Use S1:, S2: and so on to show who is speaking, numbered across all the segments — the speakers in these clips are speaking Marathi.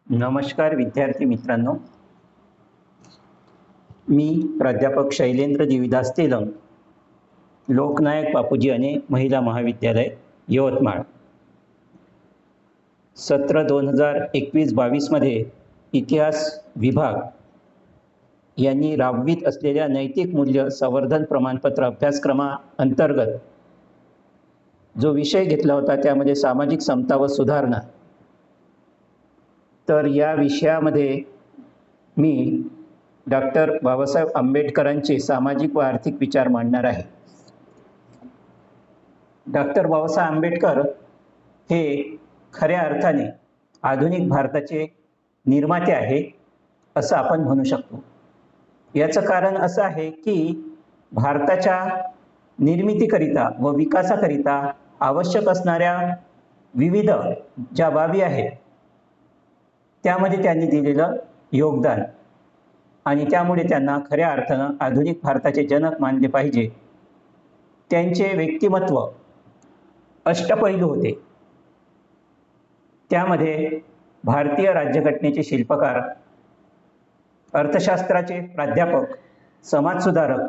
S1: नमस्कार विद्यार्थी मित्रांनो, मी प्राध्यापक शैलेंद्र देवीदास तेलंग, लोकनायक बापूजी अने महिला महाविद्यालय यवतमाळ. सत्र 2021-22 मध्ये इतिहास विभाग यांनी राबवित असलेल्या नैतिक मूल्य संवर्धन प्रमाणपत्र अभ्यासक्रमाअंतर्गत जो विषय घेतला होता त्यामध्ये सामाजिक समता व सुधारणा. तर या विषयामध्ये मी डॉक्टर बाबासाहेब आंबेडकरांचे सामाजिक व आर्थिक विचार मांडणार आहे. डॉक्टर बाबासाहेब आंबेडकर हे खऱ्या अर्थाने आधुनिक भारताचे निर्माते आहे असं आपण म्हणू शकतो. याचं कारण असं आहे की भारताच्या निर्मितीकरिता व विकासाकरिता आवश्यक असणाऱ्या विविध ज्या बाबी आहेत त्यामध्ये त्यांनी दिलेलं योगदान आणि त्यामुळे त्यांना खऱ्या अर्थानं आधुनिक भारताचे जनक मानले पाहिजे. त्यांचे व्यक्तिमत्व अष्टपैलू होते. त्यामध्ये भारतीय राज्यघटनेचे शिल्पकार, अर्थशास्त्राचे प्राध्यापक, समाजसुधारक,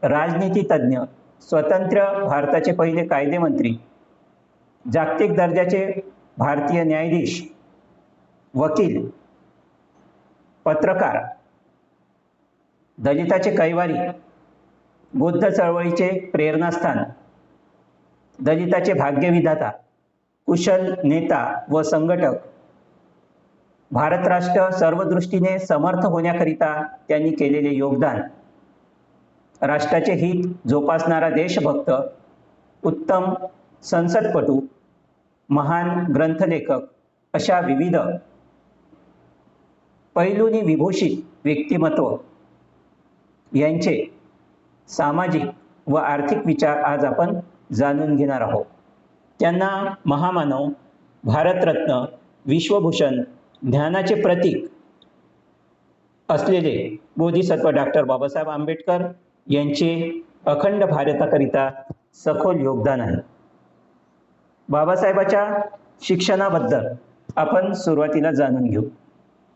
S1: राजनीतितज्ञ, स्वतंत्र भारताचे पहिले कायदेमंत्री, जागतिक दर्जाचे भारतीय न्यायाधीश, वकील, पत्रकार, दलिताचे कैवारी, बुद्ध चळवळीचे प्रेरणास्थान, दलिताचे भाग्यविधाता, कुशल नेता व संघटक, भारत राष्ट्र सर्वदृष्टीने समर्थ होण्याकरिता त्यांनी केलेले योगदान, राष्ट्राचे हित जोपासणारा देशभक्त, उत्तम संसदपटू, महान ग्रंथलेखक अशा विविध पैलूंनी विभूषित व्यक्तिमत्व यांचे सामाजिक व आर्थिक विचार आज आपण जाणून घेणार आहोत. त्यांना महामानव, भारतरत्न, विश्वभूषण, ज्ञानाचे प्रतीक असलेले बोधिसत्व डॉक्टर बाबासाहेब आंबेडकर यांचे अखंड भारताकरिता सखोल योगदान आहे. बाबासाहेबाच्या शिक्षणाबद्दल आपण सुरुवातीला जाणून घेऊ.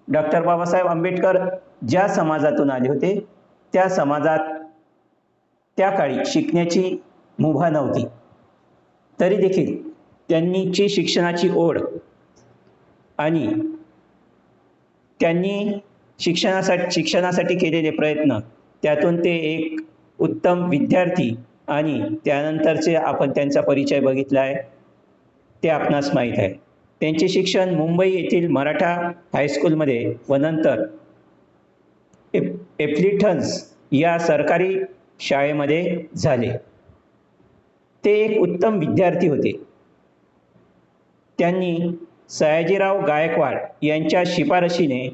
S1: डॉक्टर बाबासाहेब आंबेडकर ज्या समाजातून आले होते त्या समाजात त्या काळी शिकण्याची मुभा नव्हती. तरी देखील त्यांची शिक्षणाची ओढ आणि त्यांनी शिक्षणासाठी केलेले प्रयत्न, त्यातून ते एक उत्तम विद्यार्थी आणि त्यानंतरचे आपण त्यांचा परिचय बघितला आहे ते आपणास माहीत आहे. त्यांचे शिक्षण मुंबई येथील मराठा हायस्कूलमध्ये व नंतर एप्लिटन्स या सरकारी शाळेमध्ये झाले. ते एक उत्तम विद्यार्थी होते. त्यांनी सयाजीराव गायकवाड यांच्या शिफारशीने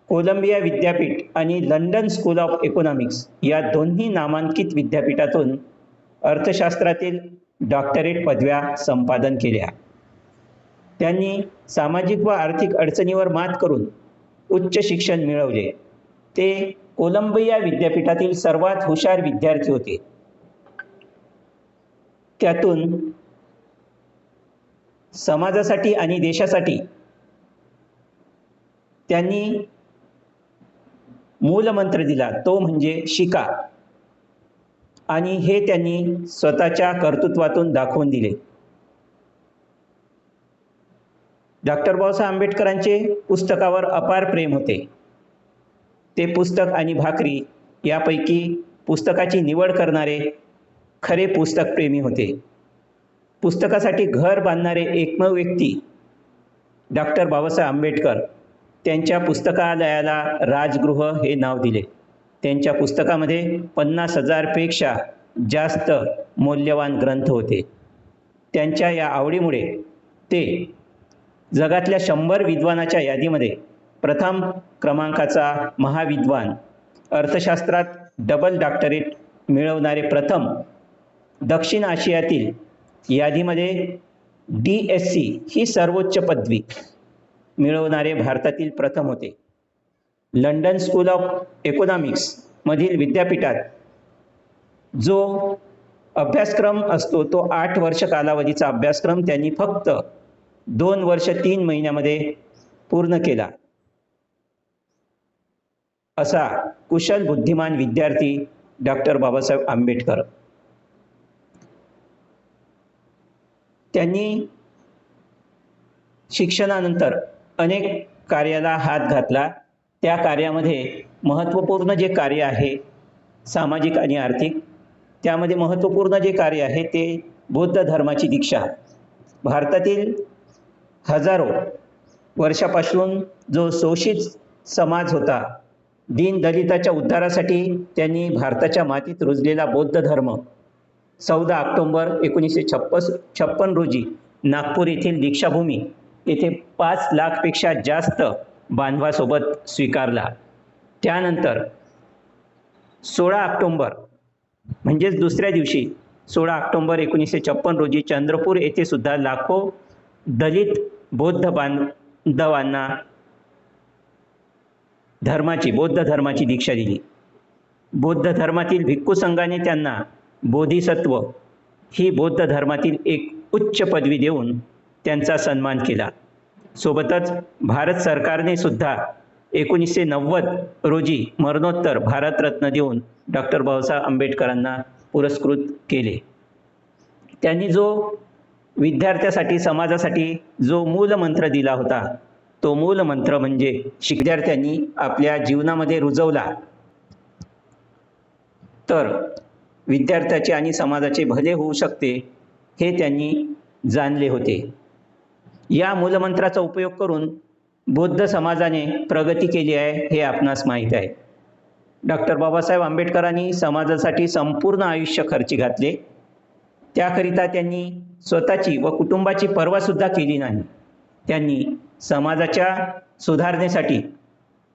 S1: कोलंबिया विद्यापीठ आणि लंडन स्कूल ऑफ इकॉनॉमिक्स या दोन्ही नामांकित विद्यापीठातून अर्थशास्त्रातील डॉक्टरेट पदव्या संपादन केल्या. त्यांनी सामाजिक व आर्थिक अडचणीवर मात करून उच्च शिक्षण मिळवले. ते कोलंबिया विद्यापीठातील सर्वात हुशार विद्यार्थी होते. त्यातून समाजासाठी आणि देशासाठी त्यांनी मूलमंत्र दिला, तो म्हणजे शिका, आणि हे त्यांनी स्वतःच्या कर्तृत्वातून दाखवून दिले. डॉक्टर बाबासाहेब आंबेडकरांचे पुस्तकावर अपार प्रेम होते. ते पुस्तक आणि भाकरी यापैकी पुस्तकाची निवड करणारे खरे पुस्तकप्रेमी होते. पुस्तकासाठी घर बांधणारे एकमेव व्यक्ती डॉक्टर बाबासाहेब आंबेडकर. त्यांच्या पुस्तकालयाला राजगृह हे नाव दिले. त्यांच्या पुस्तकामध्ये 50,000 पेक्षा जास्त मौल्यवान ग्रंथ होते. त्यांच्या या आवडीमुळे ते जगातल्या 100 विद्वानाच्या यादीमध्ये प्रथम क्रमांकाचा महाविद्वान, अर्थशास्त्रात डबल डॉक्टरेट मिळवणारे प्रथम, दक्षिण आशियातील यादीमध्ये DSc ही सर्वोच्च पदवी मिळवणारे भारतातील प्रथम होते. लंडन स्कूल ऑफ इकॉनॉमिक्स मधील विद्यापीठात जो अभ्यासक्रम असतो तो 8 वर्ष कालावधीचा अभ्यासक्रम त्यांनी फक्त 2 वर्ष 3 महिन्यामध्ये पूर्ण केला असा कुशल बुद्धिमान विद्यार्थी डॉक्टर बाबासाहेब आंबेडकर. त्यांनी शिक्षणानंतर अनेक कार्याला हात घातला. त्या कार्यामध्ये महत्त्वपूर्ण जे कार्य आहे सामाजिक आणि आर्थिक, त्यामध्ये महत्त्वपूर्ण जे कार्य आहे ते बौद्ध धर्माची दीक्षा. भारतातील हजारो वर्षापासून जो शोषित समाज होता, दीनदलिताच्या उद्धारासाठी त्यांनी भारताच्या मातीत रुजलेला बौद्ध धर्म 14 ऑक्टोबर 1956 रोजी नागपूर येथील दीक्षाभूमी येथे 5 लाखपेक्षा जास्त बांधवासोबत स्वीकारला. त्यानंतर 16 ऑक्टोबर म्हणजेच दुसऱ्या दिवशी 16 ऑक्टोबर 1956 रोजी चंद्रपूर येथे सुद्धा लाखो दलित बौद्ध बांधवांना बौद्ध धर्माची दीक्षा दिली. बौद्ध धर्मातील भिक्खू संघाने त्यांना बोधिसत्व ही बौद्ध धर्मातील एक उच्च पदवी देऊन त्यांचा सन्मान केला. सोबतच भारत सरकारने सुद्धा 1990 रोजी मरणोत्तर भारतरत्न देऊन डॉक्टर बाबासाहेब आंबेडकरांना पुरस्कृत केले. त्यांनी जो विद्यार्थ्यासाठी समाजासाठी जो मूलमंत्र दिला होता, तो मूलमंत्र म्हणजे विद्यार्थ्यांनी आपल्या जीवनामध्ये रुजवला तर विद्यार्थ्याचे आणि समाजाचे भले होऊ शकते हे त्यांनी जाणले होते. या मूलमंत्राचा उपयोग करून बौद्ध समाजाने प्रगती केली आहे हे आपणास माहीत आहे. डॉक्टर बाबासाहेब आंबेडकरांनी समाजासाठी संपूर्ण आयुष्य खर्ची घातले. त्याकरिता त्यांनी स्वतःची व कुटुंबाची पर्वासुद्धा केली नाही. त्यांनी समाजाच्या सुधारणेसाठी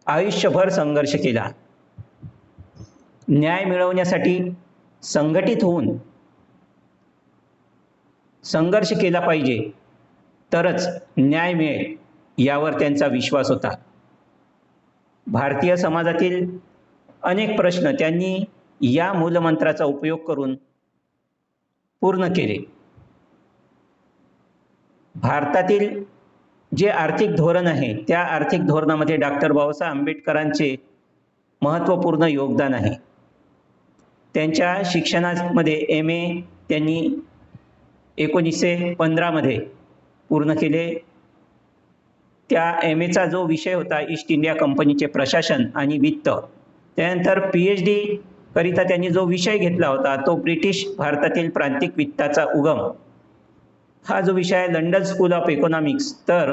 S1: आयुष्यभर संघर्ष केला. न्याय मिळवण्यासाठी संघटित होऊन संघर्ष केला पाहिजे तरच न्याय मिळेल यावर त्यांचा विश्वास होता. भारतीय समाजातील अनेक प्रश्न त्यांनी या मूलमंत्राचा उपयोग करून पूर्ण केले. भारतातील जे आर्थिक धोरण आहे त्या आर्थिक धोरणामध्ये डॉक्टर बाबासाहेब आंबेडकरांचे महत्त्वपूर्ण योगदान आहे. त्यांच्या शिक्षणामध्ये MA त्यांनी 1915 मध्ये पूर्ण केले. त्या MAचा जो विषय होता ईस्ट इंडिया कंपनीचे प्रशासन आणि वित्त. त्यानंतर PhD करिता त्यांनी जो विषय घेतला होता तो ब्रिटिश भारतातील प्रांतिक वित्ताचा उगम हा जो विषय आहे लंडन स्कूल ऑफ इकॉनॉमिक्स. तर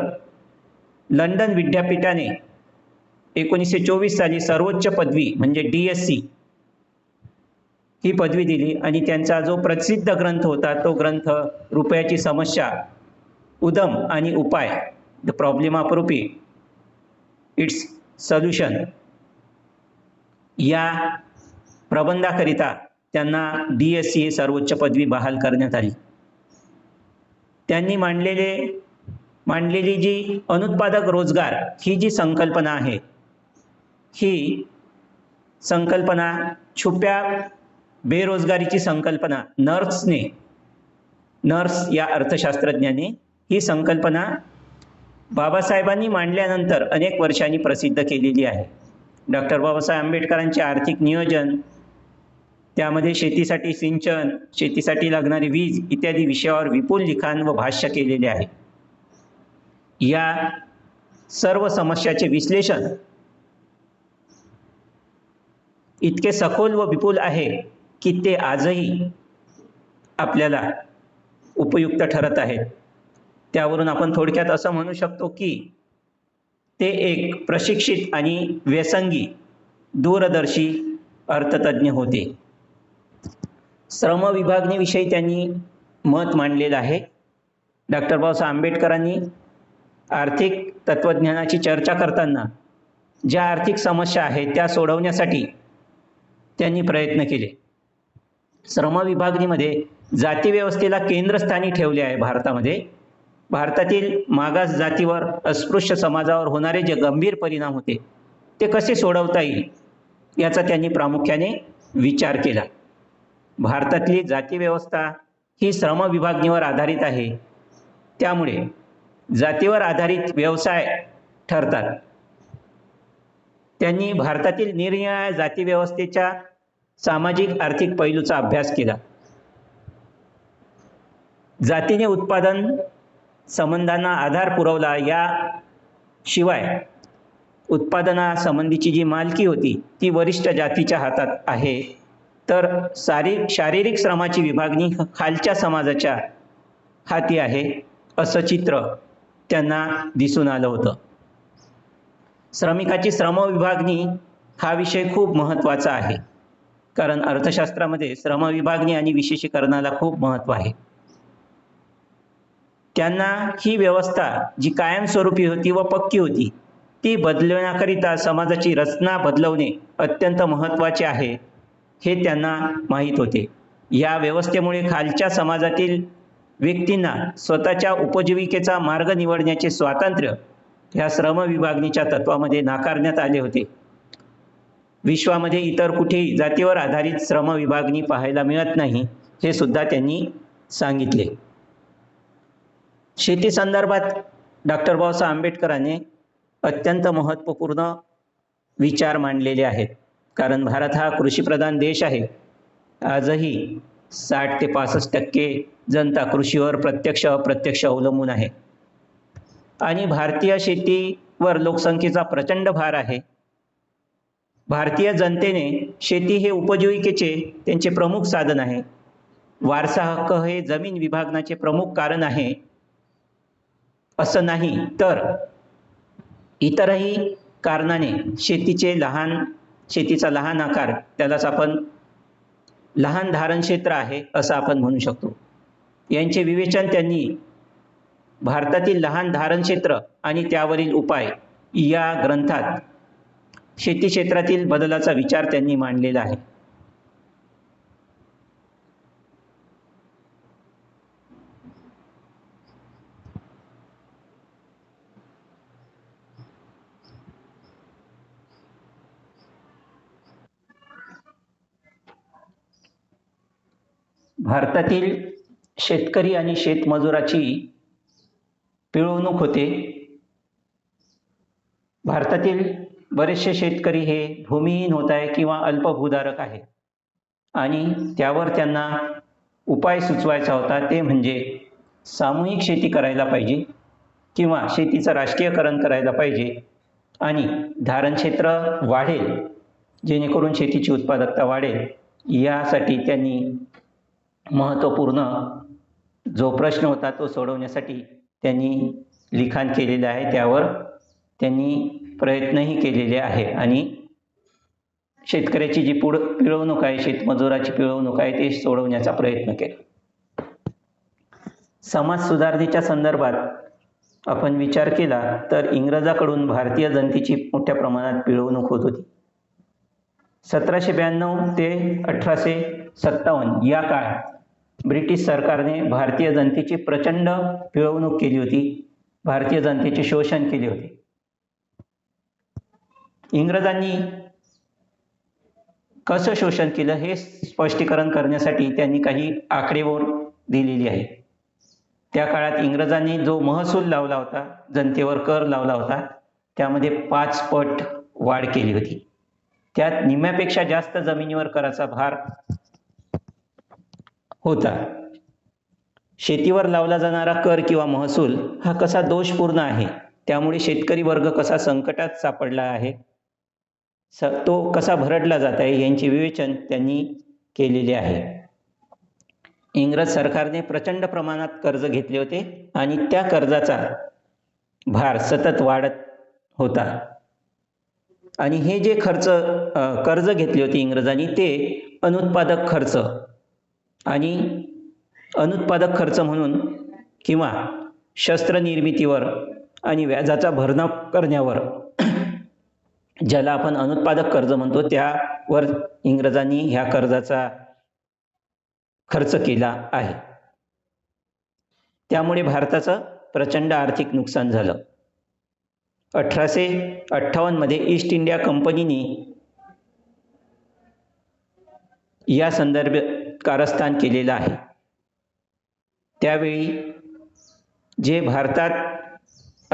S1: लंडन विद्यापीठाने 1924 साली सर्वोच्च पदवी म्हणजे DSc ही पदवी दिली आणि त्यांचा जो प्रसिद्ध ग्रंथ होता तो ग्रंथ रुपयाची समस्या, उदम आणि उपाय, the problem of rupee, it's solution, या प्रबंधाकरिता त्यांना DSc ही सर्वोच्च पदवी बहाल करण्यात आली. त्यांनी मांडलेली जी अनुत्पादक रोजगार ही जी संकल्पना आहे, ही संकल्पना छुप्या बेरोजगारीची संकल्पना नर्स या अर्थशास्त्रज्ञाने ही संकल्पना बाबासाहेबांनी मांडल्यानंतर अनेक वर्षांनी प्रसिद्ध केलेली आहे. डॉक्टर बाबासाहेब आंबेडकरांचे आर्थिक नियोजन, त्यामध्ये शेतीसाठी सिंचन, शेतीसाठी लागणारी वीज इत्यादी विषयावर विपुल लिखाण व भाष्य केलेले आहे. या सर्व समस्याचे विश्लेषण इतके सखोल व विपुल आहे की ते आजही आपल्याला उपयुक्त ठरत आहेत. त्यावरून आपण थोडक्यात असं म्हणू शकतो की ते एक प्रशिक्षित आणि व्यसंगी दूरदर्शी अर्थतज्ञ होते. श्रम विभागणीविषयी त्यांनी मत मांडलेलं आहे. डॉक्टर बाबासाहेब आंबेडकरांनी आर्थिक तत्त्वज्ञानाची चर्चा करताना ज्या आर्थिक समस्या आहेत त्या सोडवण्यासाठी त्यांनी प्रयत्न केले. श्रम विभागणीमध्ये जाती व्यवस्थेला केंद्रस्थानी ठेवले आहे. भारतातील मागास जातीवर, अस्पृश्य समाजावर होणारे जे गंभीर परिणाम होते ते कसे सोडवता येईल याचा त्यांनी प्रामुख्याने विचार केला. भारतातली जाती व्यवस्था ही श्रम विभागणीवर आधारित आहे. त्यामुळे जातीवर आधारित व्यवसाय ठरतात. त्यांनी भारतातील निरनिराळ्या जातीव्यवस्थेच्या सामाजिक आर्थिक पैलूचा अभ्यास केला. जातीने उत्पादन संबंधांना आधार पुरवला. याशिवाय उत्पादनासंबंधीची जी मालकी होती ती वरिष्ठ जातीच्या हातात आहे, तर शारीरिक श्रमाची विभागणी खालच्या समाजाच्या हाती आहे, असं चित्र त्यांना दिसून आलं होतं. श्रमिकाची श्रमविभागणी हा विषय खूप महत्त्वाचा आहे, कारण अर्थशास्त्रामध्ये श्रमविभागणी आणि विशेषीकरणाला खूप महत्त्व आहे. त्यांना ही व्यवस्था जी कायमस्वरूपी होती व पक्की होती ती बदलण्याकरिता समाजाची रचना बदलवणे अत्यंत महत्त्वाचे आहे, हे त्यांना माहीत होते. या व्यवस्थेमुळे खालच्या समाजातील व्यक्तींना स्वतःच्या उपजीविकेचा मार्ग निवडण्याचे स्वातंत्र्य ह्या श्रमविभागणीच्या तत्वामध्ये नाकारण्यात आले होते. विश्वामध्ये इतर कुठेही जातीवर आधारित श्रमविभागणी पाहायला मिळत नाही, हे सुद्धा त्यांनी सांगितले. शेती संदर्भात डॉक्टर बाबासाहेब आंबेडकरांनी अत्यंत महत्त्वपूर्ण विचार मांडलेले आहेत, कारण भारत हा कृषीप्रधान देश आहे. आजही 60 ते 65% जनता कृषीवर प्रत्यक्ष अप्रत्यक्ष अवलंबून आहे आणि भारतीय शेतीवर लोकसंख्येचा प्रचंड भार आहे. भारतीय जनतेने शेती हे उपजीविकेचे त्यांचे प्रमुख साधन आहे. वारसा हक्क हे जमीन विभाजनाचे प्रमुख कारण आहे असं नाही, तर इतरही कारणाने शेतीचा लहान आकार, त्यालाच आपण लहान धारण क्षेत्र आहे असं आपण म्हणू शकतो. यांचे विवेचन त्यांनी भारतातील लहान धारण क्षेत्र आणि त्यावरील उपाय या ग्रंथात शेती क्षेत्रातील बदलाचा विचार त्यांनी मांडलेला आहे. भारतातील शेतकरी आणि शेतमजुराची पिळवणूक होते. भारतातील बरेचसे शेतकरी हे भूमिहीन होत आहे किंवा अल्पभूधारक आहे आणि त्यावर त्यांना उपाय सुचवायचा होता, ते म्हणजे सामूहिक शेती करायला पाहिजे किंवा शेतीचं राष्ट्रीयकरण करायला पाहिजे आणि धारण क्षेत्र वाढेल, जेणेकरून शेतीची उत्पादकता वाढेल. यासाठी त्यांनी महत्त्वपूर्ण जो प्रश्न होता तो सोडवण्यासाठी त्यांनी लिखाण केलेलं आहे. त्यावर त्यांनी प्रयत्नही केलेले आहे आणि शेतकऱ्याची जी पिळवणूक आहे, शेतमजुराची पिळवणूक आहे, ते सोडवण्याचा प्रयत्न केला. समाज सुधारणेच्या संदर्भात आपण विचार केला तर इंग्रजाकडून भारतीय जनतेची मोठ्या प्रमाणात पिळवणूक होत होती. 1792 ते 1857 या काळात ब्रिटिश सरकारने भारतीय जनतेची प्रचंड पिळवणूक केली होती, भारतीय जनतेचे शोषण केले होते. इंग्रजांनी कसं शोषण केलं हे स्पष्टीकरण करण्यासाठी त्यांनी काही आकडेमोड दिलेली आहे. त्या काळात इंग्रजांनी जो महसूल लावला होता, जनतेवर कर लावला होता, त्यामध्ये 5 पट वाढ केली होती. त्यात निम्म्यापेक्षा जास्त जमिनीवर कराचा भार होता. शेतीवर लावला जाणारा कर किंवा महसूल हा कसा दोषपूर्ण आहे, त्यामुळे शेतकरी वर्ग कसा संकटात सापडला आहे, तो कसा भरडला जात आहे, यांचे विवेचन त्यांनी केलेले आहे. इंग्रज सरकारने प्रचंड प्रमाणात कर्ज घेतले होते आणि त्या कर्जाचा भार सतत वाढत होता आणि हे जे कर्ज घेतले होते इंग्रजांनी, ते अनुत्पादक खर्च आणि अनुत्पादक खर्च म्हणून किंवा शस्त्रनिर्मितीवर आणि व्याजाचा भरणा करण्यावर, ज्याला आपण अनुत्पादक कर्ज म्हणतो, त्यावर इंग्रजांनी ह्या कर्जाचा खर्च केला आहे. त्यामुळे भारताचं प्रचंड आर्थिक नुकसान झालं. 1858 मध्ये ईस्ट इंडिया कंपनीने या संदर्भात कारस्थान केलेलं आहे. त्यावेळी जे भारतात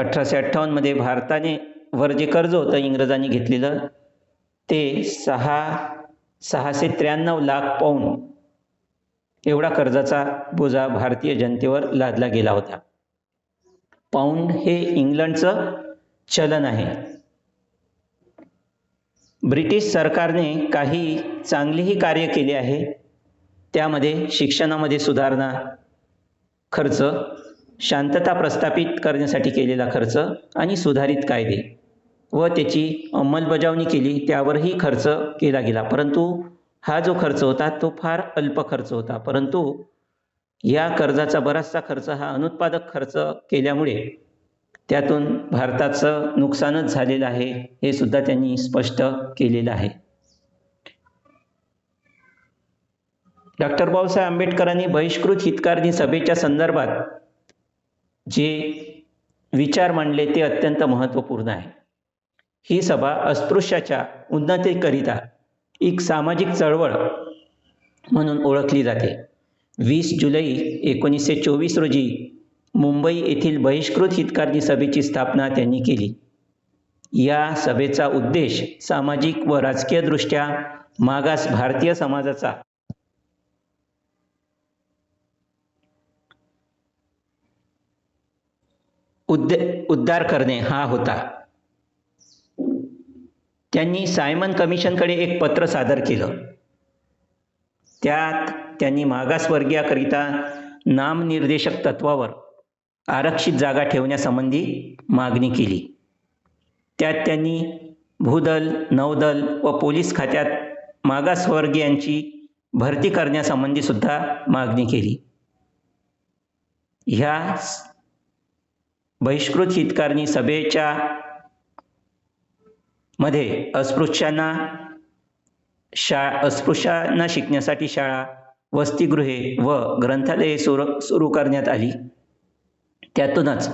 S1: 1858मध्ये भारताने वर जे कर्ज होतं इंग्रजांनी घेतलेलं ते 693 लाख पाऊंड एवढा कर्जाचा बोजा भारतीय जनतेवर लादला गेला होता. पाऊंड हे इंग्लंडचं चलन आहे. ब्रिटिश सरकारने काही चांगलीही कार्य केले आहे. त्यामध्ये शिक्षणामध्ये सुधारणा खर्च, शांतता प्रस्थापित करण्यासाठी केलेला खर्च आणि सुधारित कायदे व त्याची अंमलबजावणी केली, त्यावरही खर्च केला गेला. परंतु हा जो खर्च होता तो फार अल्प खर्च होता. परंतु या कर्जाचा बराचसा खर्च हा अनुत्पादक खर्च केल्यामुळे त्यातून भारताचं नुकसानच झालेलं आहे, हे सुद्धा त्यांनी स्पष्ट केलेलं आहे. डॉक्टर बाबासाहेब आंबेडकरांनी बहिष्कृत हितकारणी सभेच्या संदर्भात जे विचार मांडले ते अत्यंत महत्त्वपूर्ण आहे. ही सभा अस्पृश्याच्या उन्नतीकरिता एक सामाजिक चळवळ म्हणून ओळखली जाते. 20 जुलै 1924 रोजी मुंबई येथील बहिष्कृत हितकारणी सभेची स्थापना त्यांनी केली. या सभेचा उद्देश सामाजिक व राजकीयदृष्ट्या मागास भारतीय समाजाचा उद्धार करणे हा होता. त्यांनी सायमन कमिशनकडे एक पत्र सादर केलं. त्यात त्यांनी मागासवर्गीयाकरिता नामनिर्देशक तत्वावर आरक्षित जागा ठेवण्यासंबंधी मागणी केली. त्यात त्यांनी भूदल, नौदल व पोलीस खात्यात मागासवर्गीयांची भरती करण्यासंबंधी सुद्धा मागणी केली. ह्या बहिष्कृत हितकारणी सभेच्या मध्ये अस्पृश्यांना शिकण्यासाठी शाळा, वसतिगृहे व ग्रंथालये सुरू करण्यात आली. त्यातूनच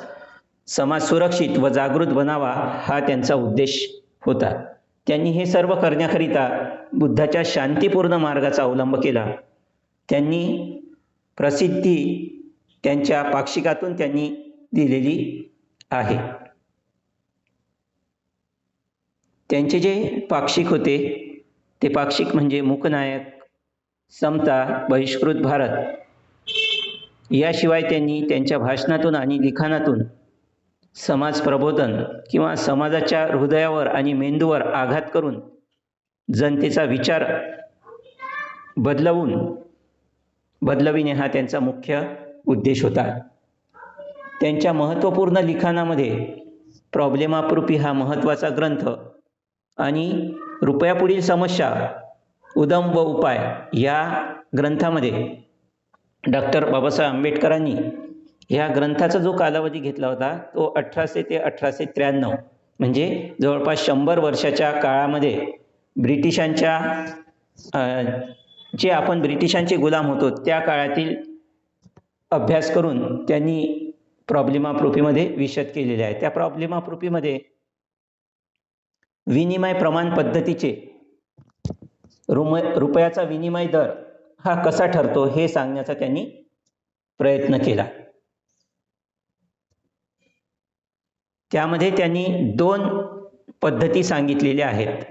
S1: समाज सुरक्षित व जागृत बनावा हा त्यांचा उद्देश होता. त्यांनी हे सर्व करण्याकरिता बुद्धाच्या शांतीपूर्ण मार्गाचा अवलंब केला. त्यांनी प्रसिद्धी त्यांच्या पाक्षिकातून त्यांनी दिलेली आहे. त्यांचे जे पाक्षिक होते ते पाक्षिक म्हणजे मूकनायक, समता, बहिष्कृत भारत. याशिवाय त्यांनी त्यांच्या भाषणातून आणि लिखाणातून समाज प्रबोधन किंवा समाजाच्या हृदयावर आणि मेंदूवर आघात करून जनतेचा विचार बदलविणे हा त्यांचा मुख्य उद्देश होता. त्यांच्या महत्त्वपूर्ण लिखाणामध्ये प्रॉब्लेम ऑफ रुपी हा महत्त्वाचा ग्रंथ आणि रुपयापुढील समस्या, उदम व उपाय या ग्रंथामध्ये डॉक्टर बाबासाहेब आंबेडकरांनी ह्या ग्रंथाचा जो कालावधी घेतला होता तो 1800 ते 1893 म्हणजे जवळपास 100 वर्षाच्या काळामध्ये ब्रिटिशांच्या जे आपण ब्रिटिशांचे गुलाम होतो त्या काळातील अभ्यास करून त्यांनी प्रॉब्लेम ऑफ रुपीमध्ये विशद केलेले आहे. त्या प्रॉब्लेम ऑफ रुपीमध्ये विनिमय प्रमाण पद्धतीचे रुपयाचा विनिमय दर हा कसा ठरतो हे सांगण्याचा त्यांनी प्रयत्न केला. त्यामध्ये त्यांनी 2 पद्धती सांगितलेल्या आहेत.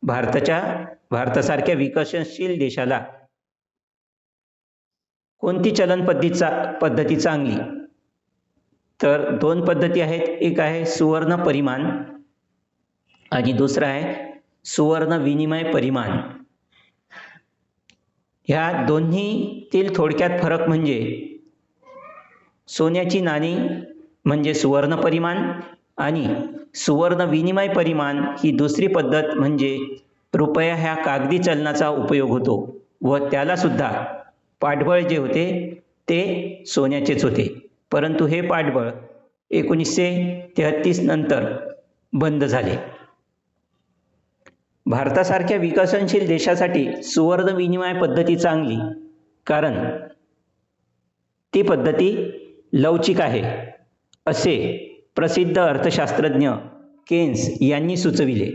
S1: भारतासारख्या विकसनशील देशाला कोणती चलन पद्धती चांगली, तर 2 पद्धती आहेत. एक आहे सुवर्ण परिमाण आणि दुसरा आहे सुवर्ण विनिमय परिमाण. ह्या दोन्हीतील थोडक्यात फरक म्हणजे सोन्याची नाणी म्हणजे सुवर्ण परिमाण आणि सुवर्ण विनिमय परिमाण ही दुसरी पद्धत म्हणजे रुपया ह्या कागदी चलनाचा उपयोग होतो व त्याला सुद्धा पाठबळ जे होते ते सोन्याचेच होते. परंतु हे पाठबळ 1933 नंतर बंद झाले. भारतासारख्या विकसनशील देशासाठी सुवर्ण विनिमय पद्धती चांगली, कारण ती पद्धती लवचिक आहे असे प्रसिद्ध अर्थशास्त्रज्ञ केन्स यांनी सुचविले.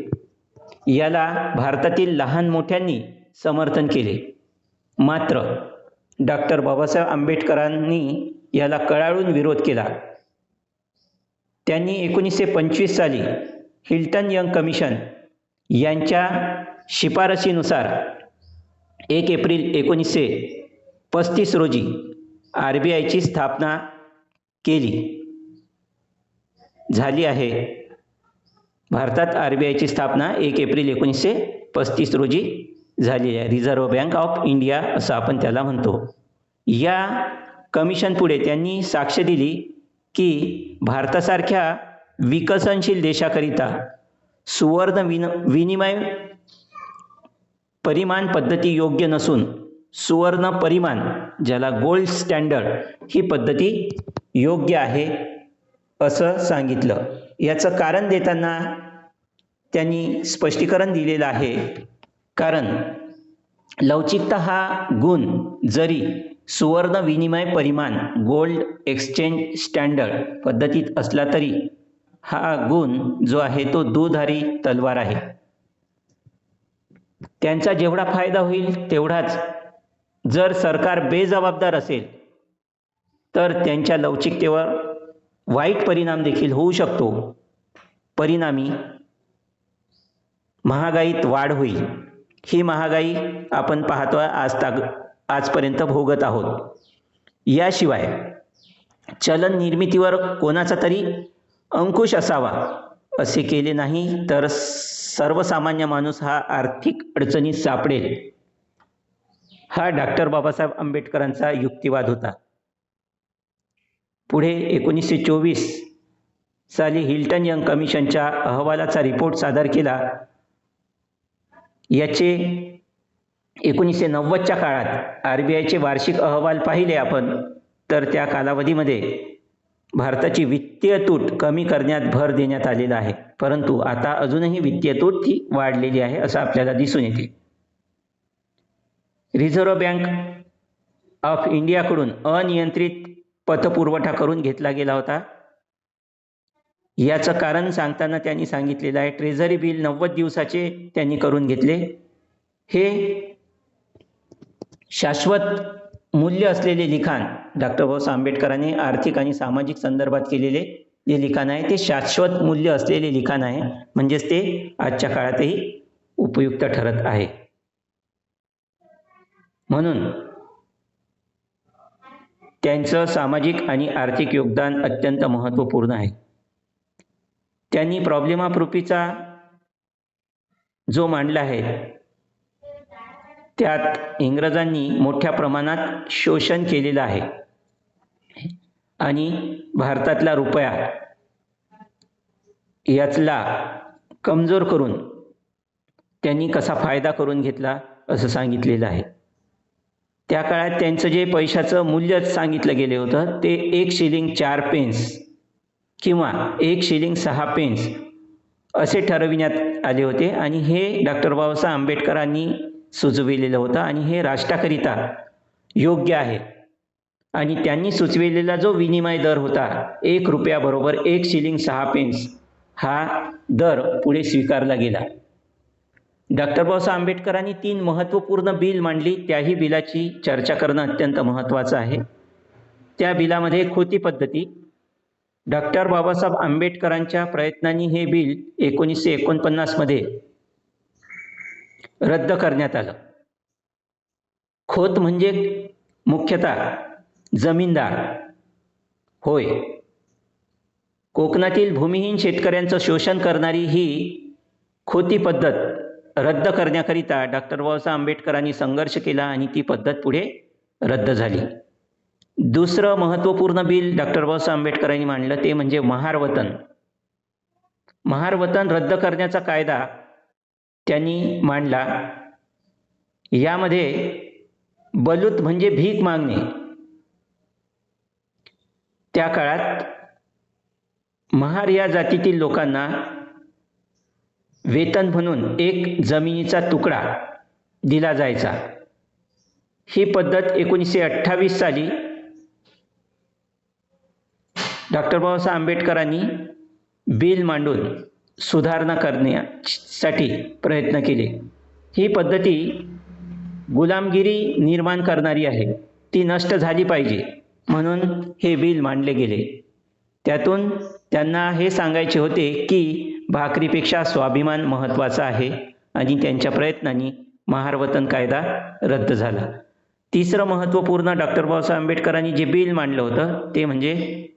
S1: याला भारतातील लहान मोठ्यांनी समर्थन केले. मात्र डॉक्टर बाबासाहेब आंबेडकरांनी याला कळाळून विरोध केला त्यांनी 1925 साली हिल्टन यंग कमिशन यांच्या शिफारशीनुसार 1 एप्रिल 1935 रोजी RBIची स्थापना झाली आहे. भारतात RBIची स्थापना 1 एप्रिल 1935 रोजी झालेली आहे. रिझर्व्ह बँक ऑफ इंडिया असं आपण त्याला म्हणतो. या कमिशन पुढे त्यांनी साक्ष दिली की भारतासारख्या विकसनशील देशाकरिता सुवर्ण विनिमय परिमाण पद्धती योग्य नसून सुवर्ण परिमाण, ज्याला गोल्ड स्टँडर्ड, ही पद्धती योग्य आहे असं सांगितलं. याचं कारण देताना त्यांनी स्पष्टीकरण दिलेलं आहे. कारण लवचिकता हा गुण जरी सुवर्ण विनिमय परिमाण गोल्ड एक्सचेंज स्टँडर्ड पद्धतीत असला तरी हा गुण जो आहे तो दुधारी तलवार आहे. त्यांचा जेवढा फायदा होईल तेवढाच जर सरकार बेजबाबदार असेल तर त्यांच्या लवचिकतेवर वाईट परिणाम देखील होऊ शकतो. परिणामी महागाईत वाढ होईल. ही महागाई आपण पाहतोय आजपर्यंत भोगत आहोत. याशिवाय चलन निर्मितीवर कोणाचा तरी अंकुश असावा असे केले नाही तर सर्वसामान्य माणूस हा आर्थिक अडचणीत सापडेल. हा डॉक्टर बाबासाहेब आंबेडकरांचा युक्तिवाद होता. पुढे 1924 साली हिल्टन यंग कमिशनच्या अहवालाचा रिपोर्ट सादर केला. याचे 1990च्या काळात RBIचे वार्षिक अहवाल पाहिले आपण तर त्या कालावधीमध्ये भारताची वित्तीय तूट कमी करण्यात भर देण्यात आलेला आहे. परंतु आता अजूनही वित्तीय तूट ही वाढलेली आहे असं आपल्याला दिसून येते. रिझर्व्ह बँक ऑफ इंडियाकडून अनियंत्रित पतपुरवठा करून घेतला गेला होता. याचं कारण सांगताना त्यांनी सांगितलेलं आहे ट्रेझरी बिल 90 दिवसाचे त्यांनी करून घेतले. हे शाश्वत मूल्य असलेले लिखाण डॉक्टर बाबासाहेब आंबेडकरांनी आर्थिक आणि सामाजिक संदर्भात केलेले जे लिखाण आहे ते शाश्वत मूल्य असलेले लिखाण आहे. म्हणजेच ते आजच्या काळातही उपयुक्त ठरत आहे. म्हणून त्यांचं सामाजिक आणि आर्थिक योगदान अत्यंत महत्त्वपूर्ण आहे. त्यांनी प्रॉब्लेम ऑफ रुपीचा जो मांडला आहे त्यात इंग्रजांनी मोठ्या प्रमाणात शोषण केलेलं आहे आणि भारतातला रुपया यातला कमजोर करून त्यांनी कसा फायदा करून घेतला असं सांगितलेलं आहे. त्या काळात त्यांचं जे पैशाचं मूल्य सांगितलं गेलं होतं ते 1 शिलिंग 4 पेन्स किंवा 1 शिलिंग 6 पेन्स असे ठरविण्यात आले होते आणि हे डॉक्टर बाबासाहेब आंबेडकरांनी सुचविलेलं होतं आणि हे राष्ट्राकरिता योग्य आहे. आणि त्यांनी सुचविलेला जो विनिमय दर होता 1 रुपया बरोबर 1 शिलिंग 6 पेन्स हा दर पुढे स्वीकारला गेला. डॉक्टर बाबासाहेब आंबेडकरांनी 3 महत्त्वपूर्ण बिल मांडली. त्याही बिलाची चर्चा करणं अत्यंत महत्त्वाचं आहे. त्या बिलामध्ये खोती पद्धती, डॉक्टर बाबासाहेब आंबेडकरांच्या प्रयत्नांनी हे बिल 1949 मध्ये रद्द करण्यात आलं. खोत म्हणजे मुख्यतः जमीनदार होय. कोकणातील भूमिहीन शेतकऱ्यांचं शोषण करणारी ही खोती पद्धत रद्द करण्याकरिता डॉक्टर बाबासाहेब आंबेडकरांनी संघर्ष केला आणि ती पद्धत पुढे रद्द झाली. दुसरं महत्त्वपूर्ण बिल डॉक्टर बाबासाहेब आंबेडकरांनी मांडलं ते म्हणजे महारवतन. महारवतन रद्द करण्याचा कायदा त्यांनी मांडला. यामध्ये बलूत म्हणजे भीक मागणे. त्या काळात महार या जातीतील लोकांना वेतन म्हणून एक जमिनीचा तुकडा दिला जायचा. ही पद्धत 1928 साली डॉक्टर बाबासाहेब आंबेडकरांनी बिल मांडून सुधारणा करण्यासाठी प्रयत्न केले. ही पद्धती गुलामगिरी निर्माण करणारी आहे, ती नष्ट झाली पाहिजे म्हणून हे बिल मांडले गेले. त्यातून त्यांना हे सांगायचे होते की भाकरीपेक्षा स्वाभिमान महत्त्वाचा आहे आणि त्यांच्या प्रयत्नांनी महार वतन कायदा रद्द झाला. तिसरं महत्त्वपूर्ण डॉक्टर बाबासाहेब आंबेडकरांनी जे बिल मांडलं होतं ते म्हणजे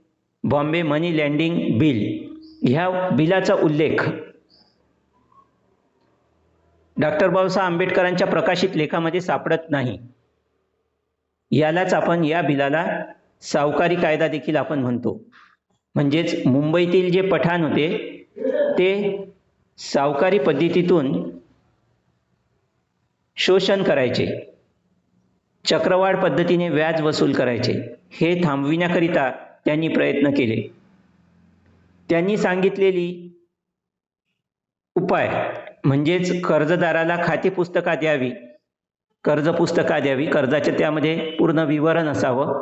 S1: बॉम्बे मनी लँडिंग बिल. ह्या बिलाचा उल्लेख डॉक्टर बाबासाहेब आंबेडकरांच्या प्रकाशित लेखामध्ये सापडत नाही. यालाच आपण या बिलाला सावकारी कायदा देखील आपण म्हणतो. म्हणजेच मुंबईतील जे पठाण होते ते सावकारी पद्धतीतून शोषण करायचे, चक्रवाढ पद्धतीने व्याज वसूल करायचे. हे थांबविण्याकरिता त्यांनी प्रयत्न केले. त्यांनी सांगितलेली उपाय म्हणजेच कर्जदाराला खाते पुस्तका द्यावी, कर्ज पुस्तका द्यावी, कर्जाच्या त्यामध्ये पूर्ण विवरण असावं.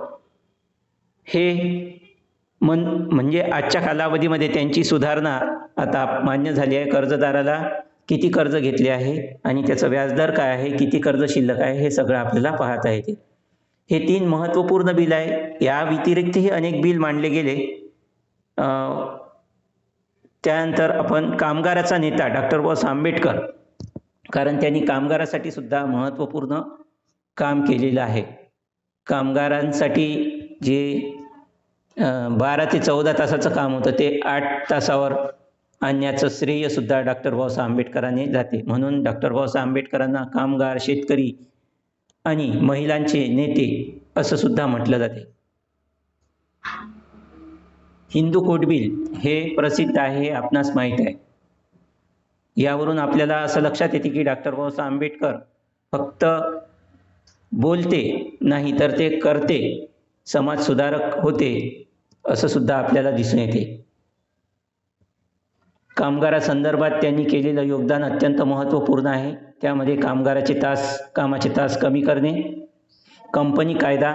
S1: हे म्हणजे आजच्या कालावधीमध्ये त्यांची सुधारणा आता मान्य झाली आहे. कर्जदाराला किती कर्ज घेतले आहे आणि त्याचं व्याजदर काय आहे, किती कर्ज शिल्लक आहे, हे सगळं आपल्याला पाहता येते. हे 3 महत्त्वपूर्ण बिल आहे. या व्यतिरिक्तही अनेक बिल मांडले गेले. त्यानंतर आपण कामगाराचा नेता डॉक्टर बाबासाहेब आंबेडकर, कारण त्यांनी कामगारासाठी सुद्धा महत्त्वपूर्ण काम केलेलं आहे. कामगारांसाठी जे 12 ते 14 तासाचं काम होतं ते 8 तासावर आणण्याचं श्रेय सुद्धा डॉक्टर बाबासाहेब आंबेडकरांनी जाते. म्हणून डॉक्टर बाबासाहेब आंबेडकरांना कामगार, शेतकरी आणि महिलांचे नेते असं सुद्धा म्हटलं जाते. हिंदू कोड बिल हे प्रसिद्ध आहे, हे आपणास माहीत आहे. यावरून आपल्याला असं लक्षात येते की डॉक्टर बाबासाहेब आंबेडकर फक्त बोलते नाही तर ते करते, समाज सुधारक होते असं सुद्धा आपल्याला दिसून येते. कामगारासंदर्भात त्यांनी केलेलं योगदान अत्यंत महत्त्वपूर्ण आहे. त्यामध्ये कामाचे तास कमी करणे, कंपनी कायदा,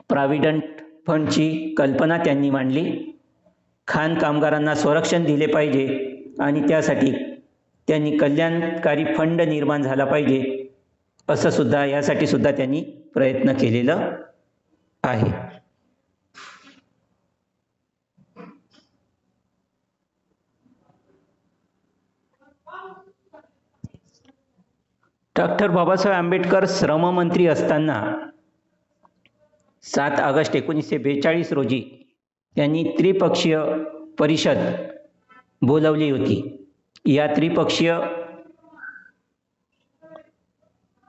S1: प्रॉव्हिडंट फंडची कल्पना त्यांनी मांडली. खाण कामगारांना संरक्षण दिले पाहिजे आणि त्यासाठी त्यांनी कल्याणकारी फंड निर्माण झाला पाहिजे असं सुद्धा यासाठी सुद्धा त्यांनी प्रयत्न केलेलं आहे. डॉक्टर बाबासाहेब आंबेडकर श्रममंत्री असताना 7 ऑगस्ट 1942 रोजी त्यांनी त्रिपक्षीय परिषद बोलावली होती. या त्रिपक्षीय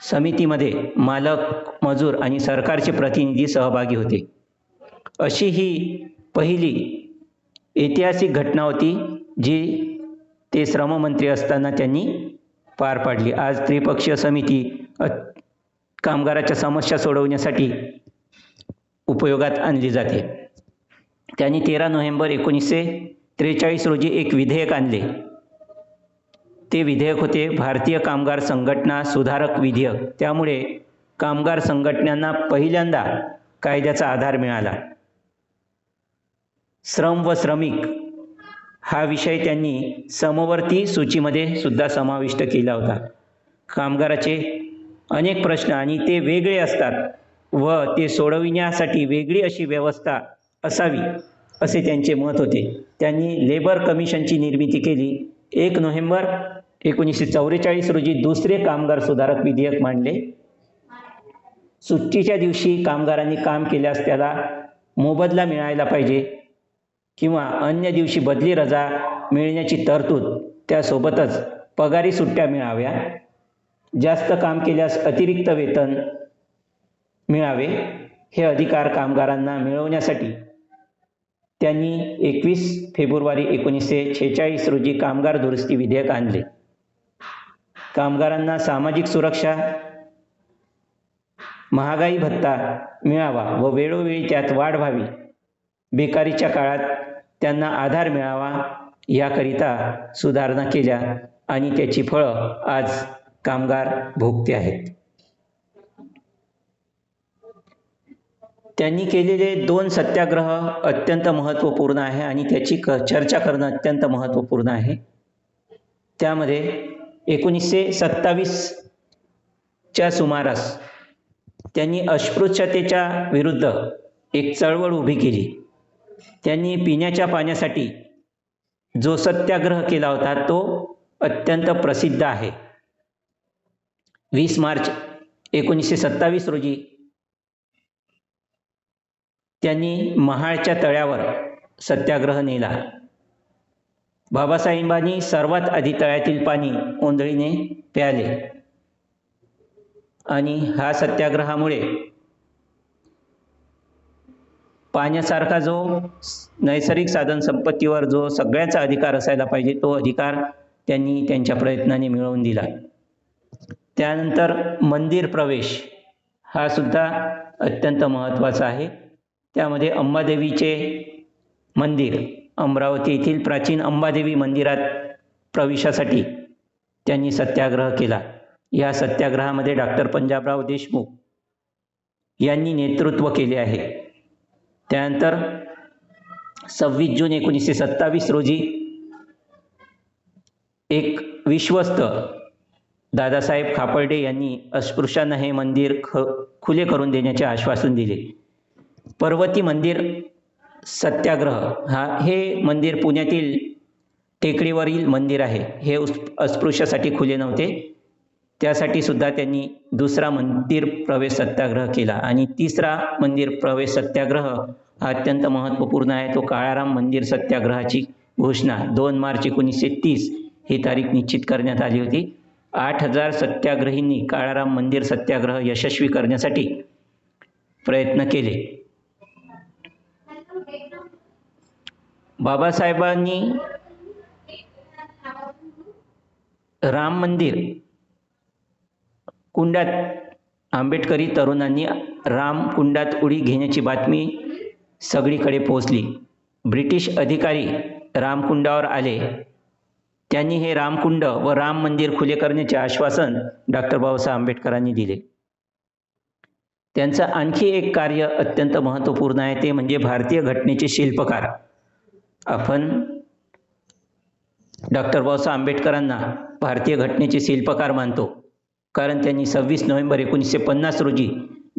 S1: समितीमध्ये मालक, मजूर आणि सरकारचे प्रतिनिधी सहभागी होते. अशी ही पहिली ऐतिहासिक घटना होती जी ते श्रममंत्री असताना त्यांनी पार पाडली. आज त्रिपक्षीय समिती कामगाराच्या समस्या सोडवण्यासाठी उपयोगात आणली जाते. त्यांनी 13 नोव्हेंबर 1943 रोजी एक विधेयक आणले. ते विधेयक होते भारतीय कामगार संघटना सुधारक विधेयक. त्यामुळे कामगार संघटनांना पहिल्यांदा कायद्याचा आधार मिळाला. श्रम व श्रमिक हा विषय त्यांनी समवर्ती सूचीमध्ये सुद्धा समाविष्ट केला होता. कामगाराचे अनेक प्रश्न आणि ते वेगळे असतात व ते सोडविण्यासाठी वेगळी अशी व्यवस्था असावी असे त्यांचे मत होते. त्यांनी लेबर कमिशनची निर्मिती केली. 1 नोव्हेंबर 1944 रोजी दुसरे कामगार सुधारक विधेयक मांडले. सुट्टीच्या दिवशी कामगारांनी काम केल्यास त्याला मोबदला मिळायला पाहिजे किंवा अन्य दिवशी बदली रजा मिळण्याची तरतूद, त्यासोबतच पगारी सुट्ट्या मिळाव्या, जास्त काम केल्यास अतिरिक्त वेतन मिळावे, हे अधिकार कामगारांना मिळवण्यासाठी त्यांनी 21 फेब्रुवारी 1946 रोजी कामगार दुरुस्ती विधेयक आणले. कामगारांना सामाजिक सुरक्षा, महागाई भत्ता मिळावा व वेळोवेळी त्यात वाढ व्हावी, बेकारीच्या काळात त्यांना आधार मिळावा याकरिता सुधारणा केल्या आणि त्याची फळं आज कामगार भोगते आहेत. त्यांनी केलेले 2 सत्याग्रह अत्यंत महत्त्वपूर्ण आहे आणि त्याची चर्चा करणं अत्यंत महत्त्वपूर्ण आहे. त्यामध्ये 1927च्या सुमारास त्यांनी अस्पृश्यतेच्या विरुद्ध एक चळवळ उभी केली. त्यांनी पिण्याच्या पाण्यासाठी जो सत्याग्रह केला होता तो अत्यंत प्रसिद्ध आहे. 20 मार्च 1927 रोजी त्यांनी महाडच्या तळ्यावर सत्याग्रह नेला. बाबासाहेबांनी सर्वात आधी तळ्यातील पाणी ओंजळीने प्याले आणि हा सत्याग्रहामुळे पाण्यासारखा जो नैसर्गिक साधन संपत्तीवर जो सगळ्याचा अधिकार असायला पाहिजे तो अधिकार त्यांनी त्यांच्या प्रयत्नाने मिळवून दिला. त्यानंतर मंदिर प्रवेश हा सुद्धा अत्यंत महत्त्वाचा आहे. त्यामध्ये अंबादेवीचे मंदिर, अमरावती येथील प्राचीन अंबादेवी मंदिरात प्रवेशासाठी त्यांनी सत्याग्रह केला. या सत्याग्रहामध्ये डॉक्टर पंजाबराव देशमुख यांनी नेतृत्व केले आहे. त्यानंतर 26 जून 1927 रोजी एक विश्वस्त दादासाहेब खापर्डे यांनी अस्पृश्यांना हे मंदिर खुले करून देण्याचे आश्वासन दिले. पर्वती मंदिर सत्याग्रह हे मंदिर पुण्यातील टेकडीवरील मंदिर आहे. हे अस्पृश्यासाठी खुले नव्हते. त्यासाठी सुद्धा त्यांनी दुसरा मंदिर प्रवेश सत्याग्रह केला. आणि तिसरा मंदिर प्रवेश सत्याग्रह हा अत्यंत महत्त्वपूर्ण आहे. तो काळाराम मंदिर सत्याग्रहाची घोषणा 2 मार्च 1930 ही तारीख निश्चित करण्यात आली होती. 8000 सत्याग्रहींनी काळाराम मंदिर सत्याग्रह यशस्वी करण्यासाठी प्रयत्न केले. बाबासाहेबांनी राम मंदिर कुंडात आंबेडकरी तरुणांनी राम कुंडात उडी घेण्याची बातमी सगळीकडे पोहोचली. ब्रिटिश अधिकारी रामकुंडावर आले. त्यांनी हे रामकुंड व राम मंदिर खुले करण्याचे आश्वासन डॉक्टर बाबासाहेब आंबेडकरांनी दिले. त्यांचं आणखी एक कार्य अत्यंत महत्त्वपूर्ण आहे, ते म्हणजे भारतीय घटनेचे शिल्पकार. आपण डॉक्टर बाबासाहेब आंबेडकरांना भारतीय घटनेचे शिल्पकार मानतो, कारण त्यांनी 26 नोव्हेंबर 1950 रोजी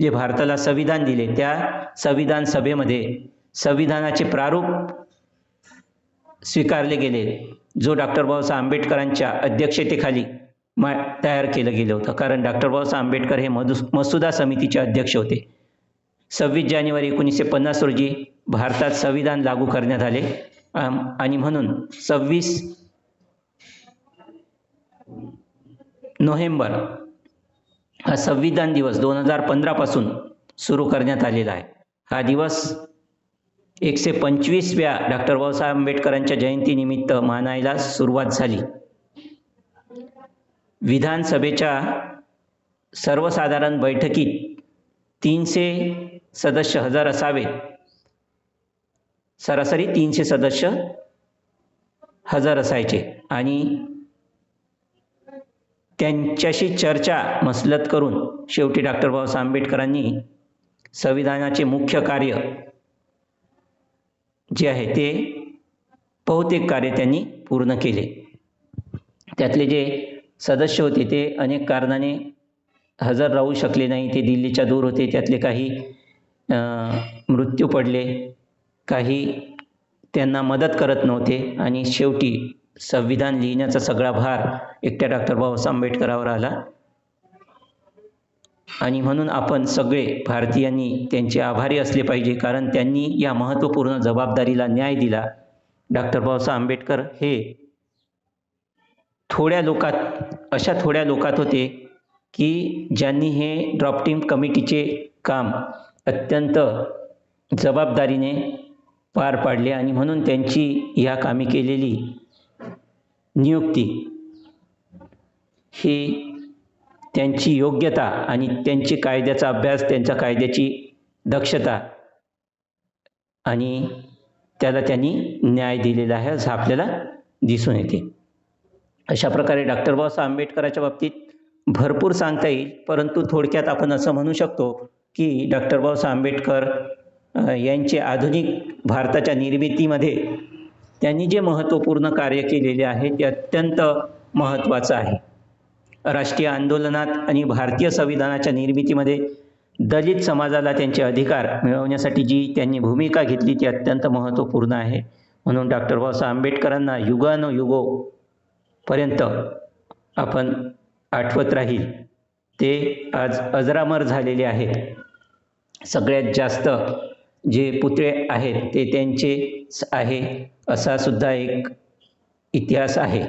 S1: जे भारताला संविधान दिले त्या संविधान सभेमध्ये संविधानाचे प्रारूप स्वीकारले गेले, जो डॉक्टर बाबासाहेब आंबेडकरांच्या अध्यक्षतेखाली तयार केलं गेलं होतं. कारण डॉक्टर बाबासाहेब आंबेडकर हे मसुदा समितीचे अध्यक्ष होते. 26 जानेवारी 1950 रोजी भारतात संविधान लागू करण्यात आले आणि म्हणून 26 नोव्हेंबर हा संविधान दिवस 2015 पासून सुरू करण्यात आलेला आहे. हा दिवस 125व्या डॉक्टर बाबासाहेब आंबेडकरांच्या जयंतीनिमित्त मानायला सुरुवात झाली. विधानसभेच्या सर्वसाधारण बैठकीत 300 सदस्य हजर असावेत. सरासरी 300 सदस्य हजर असायचे आणि त्यांच्याशी चर्चा मसलत करून शेवटी डॉक्टर बाबासाहेब आंबेडकरांनी संविधानाचे मुख्य कार्य जे आहे ते बहुतेक कार्य त्यांनी पूर्ण केले. त्यातले जे सदस्य होते ते अनेक कारणाने हजर राहू शकले नाही. ते दिल्लीच्या दूर होते. त्यातले काही मृत्यू पडले, काही त्यांना मदत करत नव्हते आणि शेवटी संविधान लिहिण्याचा सगळा भार एकट्या डॉक्टर बाबासाहेब आंबेडकरांवर आला. आणि म्हणून आपण सगळे भारतीयांनी त्यांचे आभारी असले पाहिजे, कारण त्यांनी या महत्त्वपूर्ण जबाबदारीला न्याय दिला. डॉक्टर बाबासाहेब आंबेडकर हे अशा थोड्या लोकात होते की ज्यांनी हे ड्राफ्टिंग कमिटीचे काम अत्यंत जबाबदारीने पार पाडले आणि म्हणून त्यांची या कामी केलेली नियुक्ती ही त्यांची योग्यता आणि त्यांची कायद्याचा अभ्यास, त्यांच्या कायद्याची दक्षता आणि त्याला त्यांनी न्याय दिलेला आहे असं आपल्याला दिसून येते. अशा प्रकारे डॉक्टर बाबासाहेब आंबेडकरांच्या बाबतीत भरपूर सांगता येईल, परंतु थोडक्यात आपण असं म्हणू शकतो की डॉक्टर बाबासाहेब आंबेडकर यांचे आधुनिक भारताच्या निर्मितीमध्ये त्यांनी जे महत्त्वपूर्ण कार्य केलेले आहे ते अत्यंत महत्त्वाचं आहे. राष्ट्रीय आंदोलनात आणि भारतीय संविधानाच्या निर्मितीमध्ये दलित समाजाला त्यांचे अधिकार मिळवण्यासाठी जी त्यांनी भूमिका घेतली ती अत्यंत महत्त्वपूर्ण आहे. म्हणून डॉक्टर बाबासाहेब आंबेडकरांना युगानुयुगोपर्यंत आपण आठवत राहील. ते आज अजरामर झालेले आहेत. सगळ्यात जास्त जे पुतळे आहेत ते त्यांचेच आहे असा सुद्धा एक इतिहास आहे.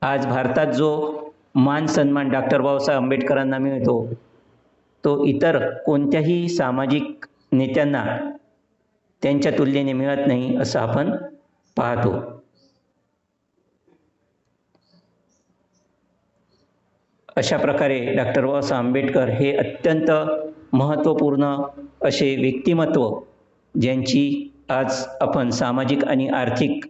S1: आज भारतात जो मान सन्मान डॉक्टर बाबासाहेब आंबेडकरांना मिळतो तो इतर कोणत्याही सामाजिक नेत्यांना त्यांच्या तुलनेने मिळत नाही असं आपण पाहतो. अशा प्रकारे डॉक्टर बाबासाहेब आंबेडकर हे अत्यंत महत्त्वपूर्ण असे व्यक्तिमत्व ज्यांची आज आपण सामाजिक आणि आर्थिक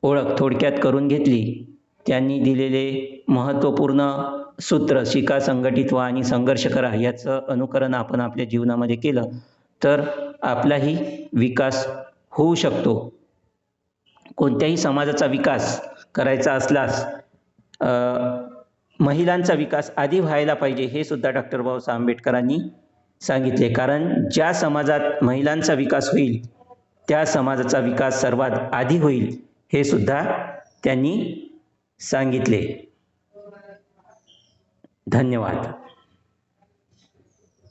S1: ओळख थोडक्यात करून घेतली. त्यांनी दिलेले महत्त्वपूर्ण सूत्र शिका, संघटित व्हा आणि संघर्ष करा याचं अनुकरण आपण आपल्या जीवनामध्ये केलं तर आपलाही विकास होऊ शकतो. कोणत्याही समाजाचा विकास करायचा असल्यास महिलांचा विकास आधी व्हायला पाहिजे हे सुद्धा डॉक्टर बाबासाहेब आंबेडकरांनी सांगितले. कारण ज्या समाजात महिलांचा विकास होईल त्या समाजाचा विकास सर्वात आधी होईल हे सुद्धा त्यांनी सांगितले. धन्यवाद.